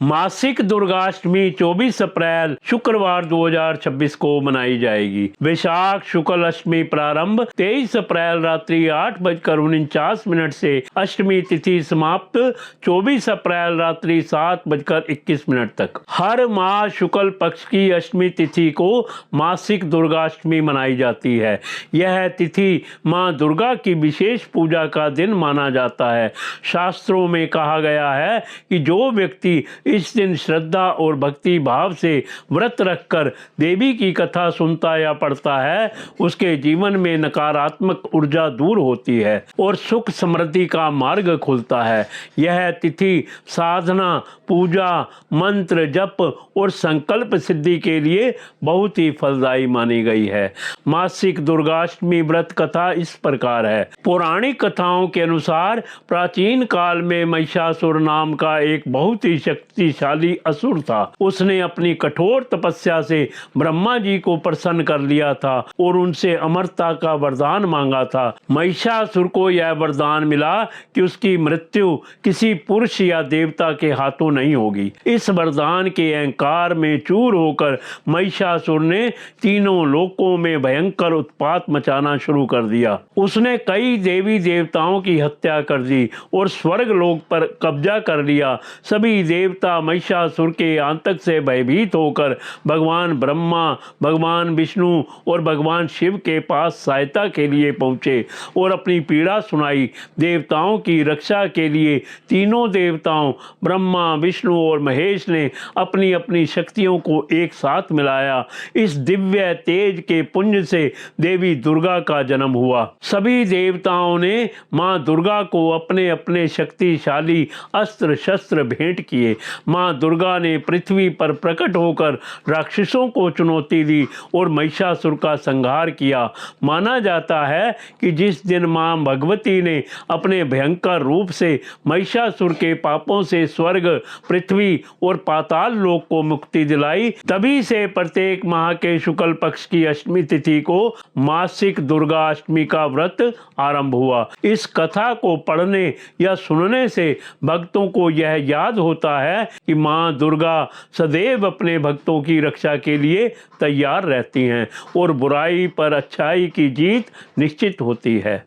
मासिक दुर्गाष्टमी 24 अप्रैल शुक्रवार 2026 को मनाई जाएगी। वैशाख शुक्ल अष्टमी प्रारंभ 23 अप्रैल रात्रि 8:49 से अष्टमी तिथि समाप्त 24 अप्रैल रात्रि 7:21 तक। हर माह शुक्ल पक्ष की अष्टमी तिथि को मासिक दुर्गाष्टमी मनाई जाती है। यह तिथि मां दुर्गा की विशेष पूजा का दिन माना जाता है। शास्त्रों में कहा गया है कि जो व्यक्ति इस दिन श्रद्धा और भक्ति भाव से व्रत रखकर देवी की कथा सुनता या पढ़ता है, उसके जीवन में नकारात्मक ऊर्जा दूर होती है और सुख समृद्धि का मार्ग खुलता है। यह तिथि साधना, पूजा, मंत्र जप और संकल्प सिद्धि के लिए बहुत ही फलदायी मानी गई है। मासिक दुर्गाष्टमी व्रत कथा इस प्रकार है। पौराणिक कथाओं के अनुसार प्राचीन काल में महिषासुर नाम का एक बहुत ही शक्तिशाली असुर था। उसने अपनी कठोर तपस्या से ब्रह्मा जी को प्रसन्न कर लिया था और उनसे अमरता का वरदान मांगा था। महिषासुर को यह वरदान मिला कि उसकी मृत्यु किसी पुरुष या देवता के हाथों नहीं होगी। इस वरदान के अहंकार में चूर होकर महिषासुर ने तीनों लोकों में भयंकर उत्पात मचाना शुरू कर दिया। उसने कई देवी देवताओं की हत्या कर दी और स्वर्ग लोक पर कब्जा कर लिया। सभी देवता महिषासुर के आतंक से भयभीत होकर भगवान ब्रह्मा, भगवान विष्णु और भगवान शिव के पास सहायता के लिए पहुंचे और अपनी पीड़ा सुनाई। देवताओं की रक्षा के लिए तीनों देवताओं ब्रह्मा, विष्णु और महेश ने अपनी अपनी शक्तियों को एक साथ मिलाया। इस दिव्य तेज के पुंज से देवी दुर्गा का जन्म हुआ। सभी देवताओं ने मां दुर्गा को अपने अपने शक्तिशाली अस्त्र शस्त्र भेंट किए। मां दुर्गा ने पृथ्वी पर प्रकट होकर राक्षसों को चुनौती दी और महिषासुर का संहार किया। माना जाता है कि जिस दिन मां भगवती ने अपने भयंकर रूप से महिषासुर के पापों से स्वर्ग, पृथ्वी और पाताल लोक को मुक्ति दिलाई, तभी से प्रत्येक माह के शुक्ल पक्ष की अष्टमी तिथि को मासिक दुर्गा अष्टमी का व्रत आरंभ हुआ। इस कथा को पढ़ने या सुनने से भक्तों को यह याद होता है कि मां दुर्गा सदैव अपने भक्तों की रक्षा के लिए तैयार रहती हैं और बुराई पर अच्छाई की जीत निश्चित होती है।